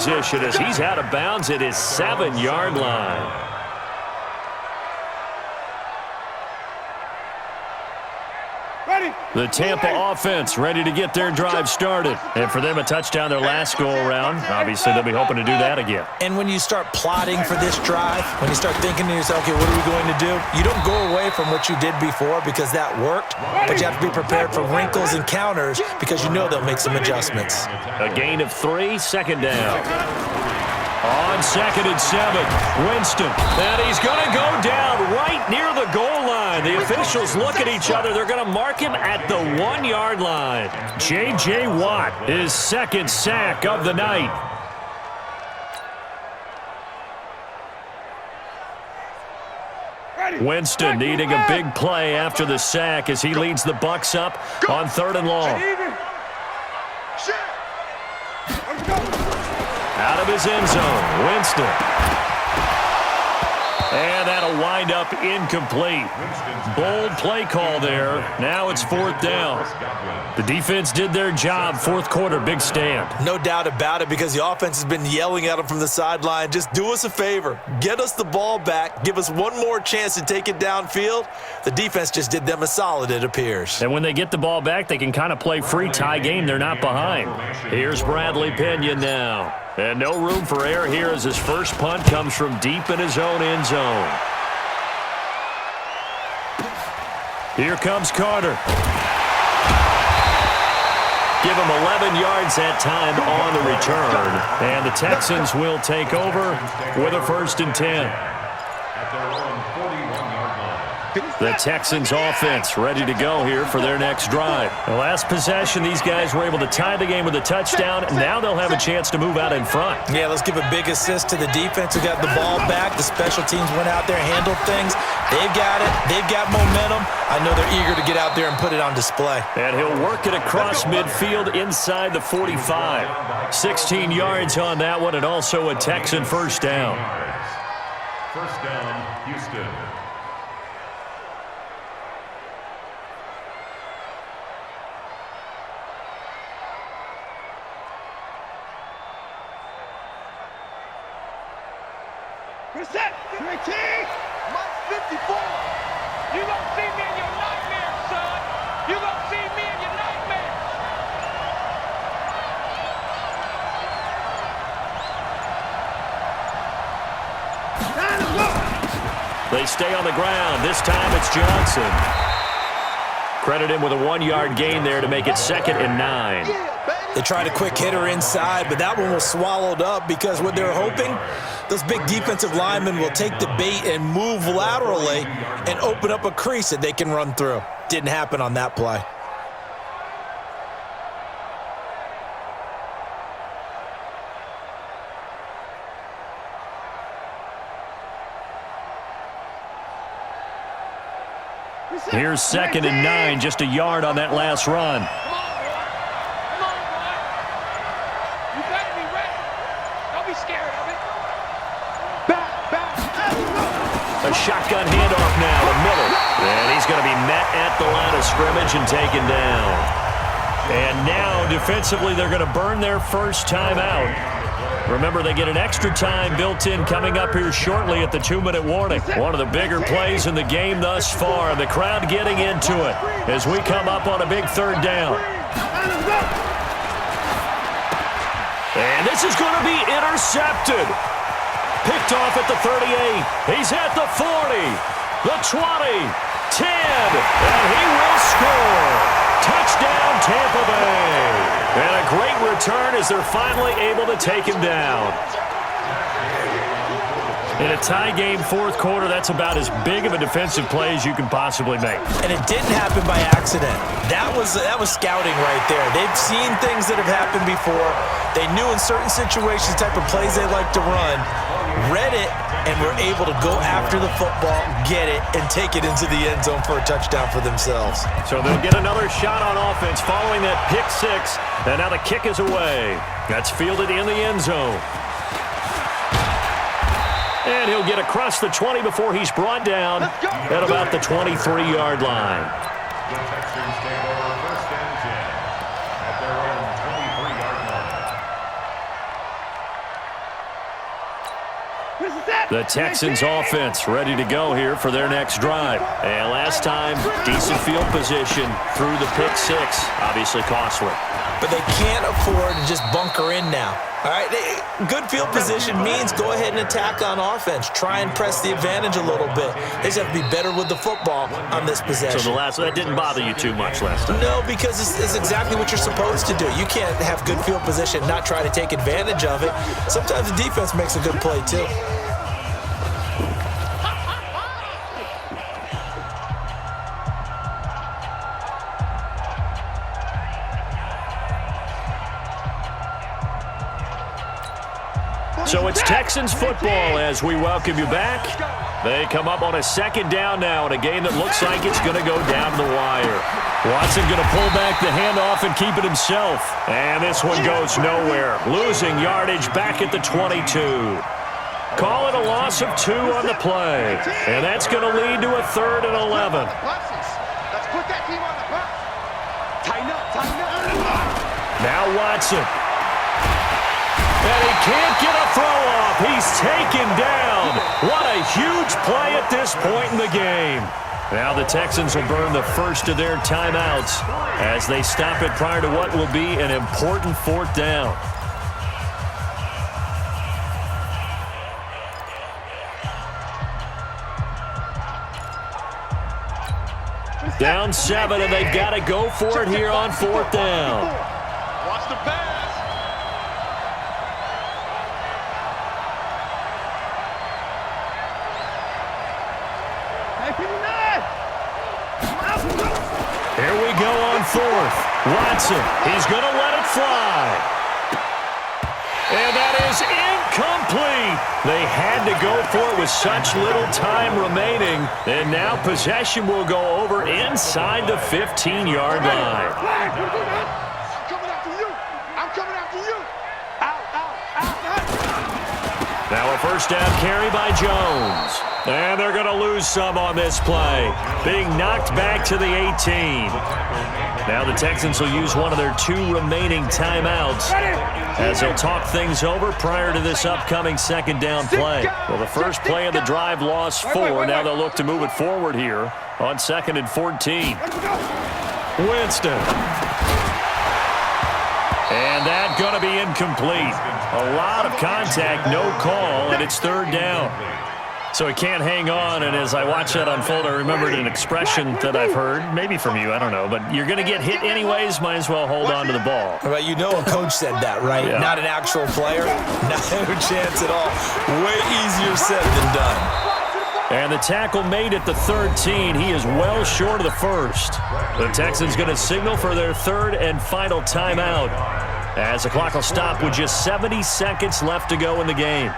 position as he's out of bounds at his 7-yard line. The Tampa offense ready to get their drive started. And for them, a touchdown their last go-around. Obviously, they'll be hoping to do that again. And when you start plotting for this drive, when you start thinking to yourself, okay, what are we going to do? You don't go away from what you did before because that worked, but you have to be prepared for wrinkles and counters because you know they'll make some adjustments. A gain of 3, second down. On 2nd and 7, Winston. And he's going to go down right near the goal line. The officials look at each other. They're going to mark him at the 1-yard line. J.J. Watt, his 2nd sack of the night. Winston needing a big play after the sack as he leads the Bucs up on 3rd and long. Out of his end zone, Winston. And that'll wind up incomplete. Bold play call there. Now it's 4th down. The defense did their job. 4th quarter, big stand. No doubt about it because the offense has been yelling at them from the sideline. Just do us a favor. Get us the ball back. Give us one more chance to take it downfield. The defense just did them a solid, it appears. And when they get the ball back, they can kind of play free tie game. They're not behind. Here's Bradley Pena now. And no room for error here as his first punt comes from deep in his own end zone. Here comes Carter. Give him 11 yards that time on the return. And the Texans will take over with a 1st and 10. The Texans offense ready to go here for their next drive. The last possession, these guys were able to tie the game with a touchdown. Now they'll have a chance to move out in front. Yeah, let's give a big assist to the defense who got the ball back. The special teams went out there, handled things. They've got it. They've got momentum. I know they're eager to get out there and put it on display. And he'll work it across midfield inside the 45. 16 yards on that one and also a Texan 1st down. 1st down, Houston. Reset! 15! Mike 54! You don't see me in your nightmare, son! You don't see me in your nightmare! They stay on the ground. This time it's Johnson. Credit him with a 1-yard gain there to make it 2nd and 9. They tried a quick hitter inside, but that one was swallowed up because what they're hoping, those big defensive linemen will take the bait and move laterally and open up a crease that they can run through. Didn't happen on that play. Here's 2nd and 9, just a yard on that last run. A shotgun handoff now, the middle. And he's going to be met at the line of scrimmage and taken down. And now, defensively, they're going to burn their first timeout. Remember, they get an extra time built in coming up here shortly at the 2-minute warning. One of the bigger plays in the game thus far. The crowd getting into it as we come up on a big 3rd down. And this is going to be intercepted. Picked off at the 38. He's at the 40, the 20, 10, and he will score. Touchdown, Tampa Bay. And a great return as they're finally able to take him down. In a tie game 4th quarter, that's about as big of a defensive play as you can possibly make. And it didn't happen by accident. That was scouting right there. They've seen things that have happened before. They knew in certain situations type of plays they like to run, read it, and were able to go after the football, get it, and take it into the end zone for a touchdown for themselves. So they'll get another shot on offense following that pick 6, and now the kick is away. That's fielded in the end zone. And he'll get across the 20 before he's brought down at about the 23-yard line. The Texans take over 1st and 10 at their own 23-yard line. The Texans offense ready to go here for their next drive. And last time, decent field position through the pick six. Obviously costly. But they can't afford to just bunker in now. All right, good field position means go ahead and attack on offense. Try and press the advantage a little bit. They just have to be better with the football on this possession. So that didn't bother you too much last time? No, because it's exactly what you're supposed to do. You can't have good field position and not try to take advantage of it. Sometimes the defense makes a good play too. So it's Texans football as we welcome you back. They come up on a second down now in a game that looks like it's going to go down the wire. Watson going to pull back the handoff and keep it himself. And this one goes nowhere. Losing yardage back at the 22. Call it a loss of 2 on the play. And that's going to lead to a 3rd and 11. Let's put that team on the bus. Tighten up, tighten up. Now Watson. And he can't get a throw off. He's taken down. What a huge play at this point in the game. Now the Texans will burn the first of their timeouts as they stop it prior to what will be an important 4th down. Down 7, and they've got to go for it here on 4th down. Watch the pass. Here we go on 4th. Watson, he's going to let it fly. And that is incomplete. They had to go for it with such little time remaining. And now possession will go over inside the 15-yard line. I'm coming after you. I'm coming after you. Out. Now a first down carry by Jones. And they're going to lose some on this play. Being knocked back to the 18. Now the Texans will use one of their 2 remaining timeouts as they'll talk things over prior to this upcoming 2nd down play. Well, the first play of the drive lost 4. Now they'll look to move it forward here on 2nd and 14. Winston. And that going to be incomplete. A lot of contact, no call, and it's 3rd down. So he can't hang on, and as I watch that unfold, I remembered an expression that I've heard, maybe from you, I don't know, but you're going to get hit anyways, might as well hold on to the ball. Well, you know a coach said that, right? Yeah. Not an actual player. No chance at all. Way easier said than done. And the tackle made at the 13. He is well short of the first. The Texans going to signal for their 3rd and final timeout as the clock will stop with just 70 seconds left to go in the game.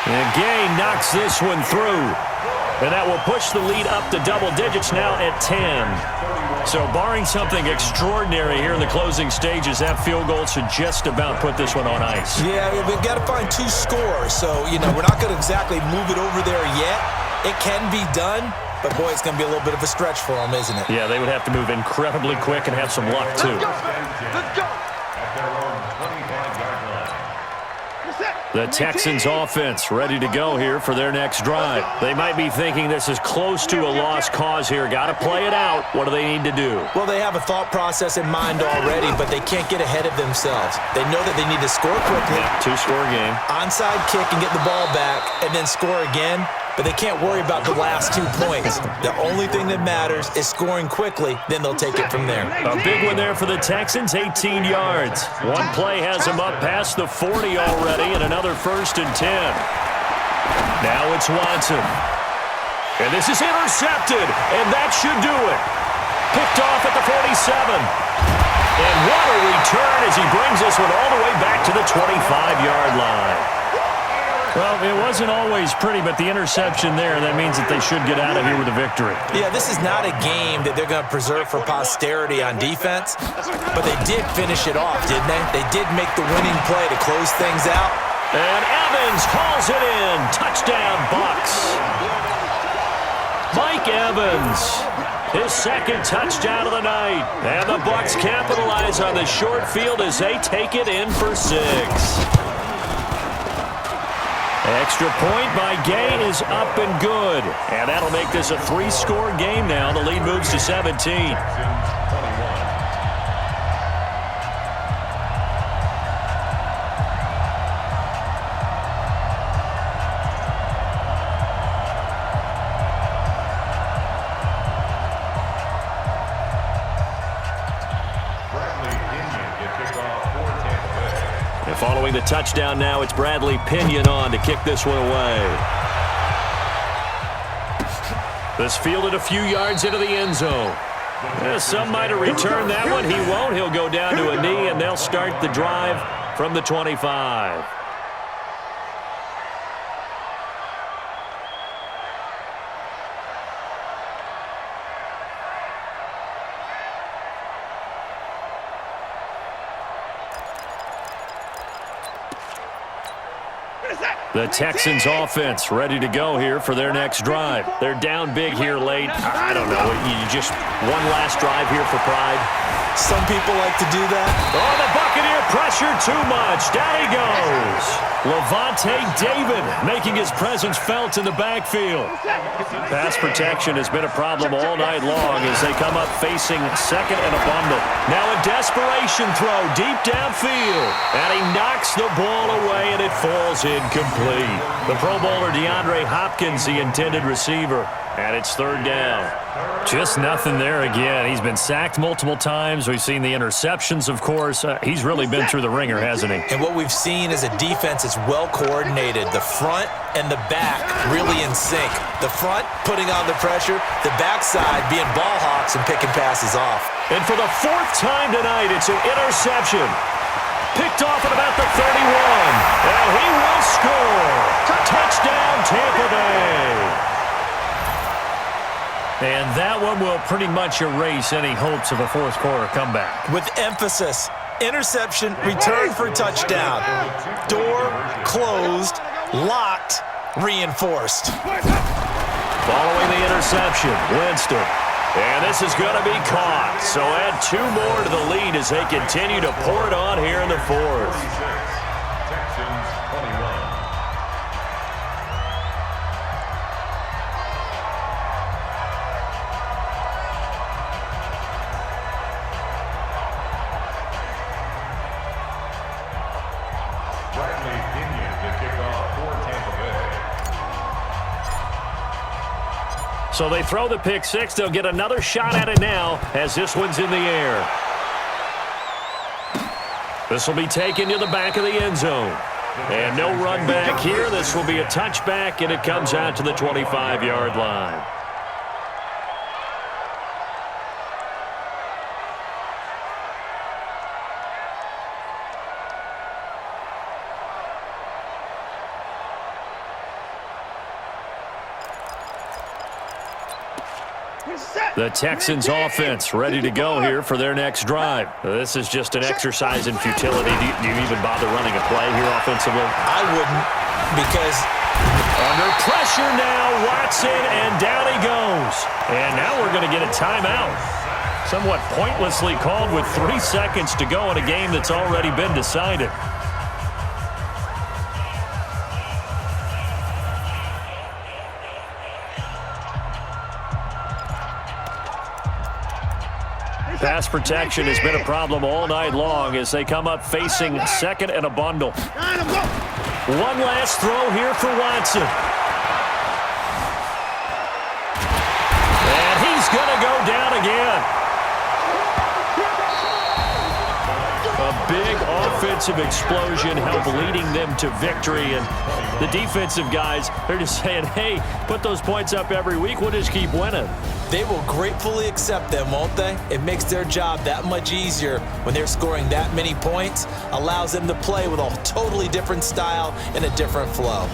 And Gay knocks this one through. And that will push the lead up to double digits now at 10. So barring something extraordinary here in the closing stages, that field goal should just about put this one on ice. Yeah, we've got to find 2 scores. So, we're not going to exactly move it over there yet. It can be done, but boy, it's going to be a little bit of a stretch for them, isn't it? Yeah, they would have to move incredibly quick and have some luck, too. Let's go. The Texans offense ready to go here for their next drive. They might be thinking this is close to a lost cause here. Got to play it out. What do they need to do? Well, they have a thought process in mind already, but they can't get ahead of themselves. They know that they need to score quickly. Yeah, 2-score game. Onside kick and get the ball back, and then score again. But they can't worry about the last 2 points. The only thing that matters is scoring quickly, then they'll take it from there. A big one there for the Texans, 18 yards. One play has them up past the 40 already, and another 1st and 10. Now it's Watson. And this is intercepted, and that should do it. Picked off at the 47. And what a return as he brings this one all the way back to the 25-yard line. Well, it wasn't always pretty, but the interception there, that means that they should get out of here with a victory. Yeah, this is not a game that they're going to preserve for posterity on defense, but they did finish it off, didn't they? They did make the winning play to close things out. And Evans hauls it in. Touchdown, Bucs. Mike Evans his second touchdown of the night. And the Bucs capitalize on the short field as they take it in for 6. Extra point by Gay is up and good. And that'll make this a 3-score game now. The lead moves to 17. Following the touchdown now, it's Bradley Pinion on to kick this one away. This fielded a few yards into the end zone. Some might have returned that one. He won't. He'll go down to a knee, and they'll start the drive from the 25. The Texans offense ready to go here for their next drive. They're down big here late. I don't know. You just one last drive here for pride. Some people like to do that. Oh, the Buccaneer pressure too much. Down he goes. Levante David making his presence felt in the backfield. Pass protection has been a problem all night long as they come up facing second and a bundle. Now a desperation throw deep downfield. And he knocks the ball away and it falls incomplete. The Pro Bowler DeAndre Hopkins, the intended receiver. And it's third down. Just nothing there again. He's been sacked multiple times. We've seen the interceptions, of course. He's really been through the ringer, hasn't he? And what we've seen is a defense that's well coordinated. The front and the back really in sync. The front putting on the pressure, the backside being ball hawks and picking passes off. And for the 4th time tonight, it's an interception. Picked off at about the 31. And he will score. Touchdown, Tampa Bay. And that one will pretty much erase any hopes of a fourth-quarter comeback. With emphasis, interception, return for touchdown. Door closed, locked, reinforced. Following the interception, Winston. And this is going to be caught. So add 2 more to the lead as they continue to pour it on here in the 4th. Texans 21. So they throw the pick 6. They'll get another shot at it now as this one's in the air. This will be taken to the back of the end zone. And no run back here. This will be a touchback, and it comes out to the 25-yard line. The Texans offense ready to go here for their next drive. This is just an exercise in futility. Do you even bother running a play here offensively? I wouldn't, because under pressure now, Watson, and down he goes. And now we're going to get a timeout. Somewhat pointlessly called with 3 seconds to go in a game that's already been decided. Pass protection has been a problem all night long as they come up facing second and a bundle. One last throw here for Watson. And he's going to go down again. A big offensive explosion helped leading them to victory. And the defensive guys, they're just saying, hey, put those points up every week. We'll just keep winning. They will gratefully accept them, won't they? It makes their job that much easier when they're scoring that many points. Allows them to play with a totally different style and a different flow.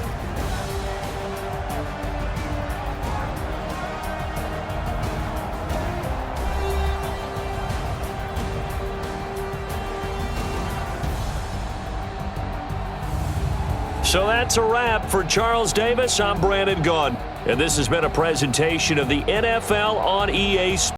So that's a wrap for Charles Davis. I'm Brandon Gaudin. And this has been a presentation of the NFL on EA Sports.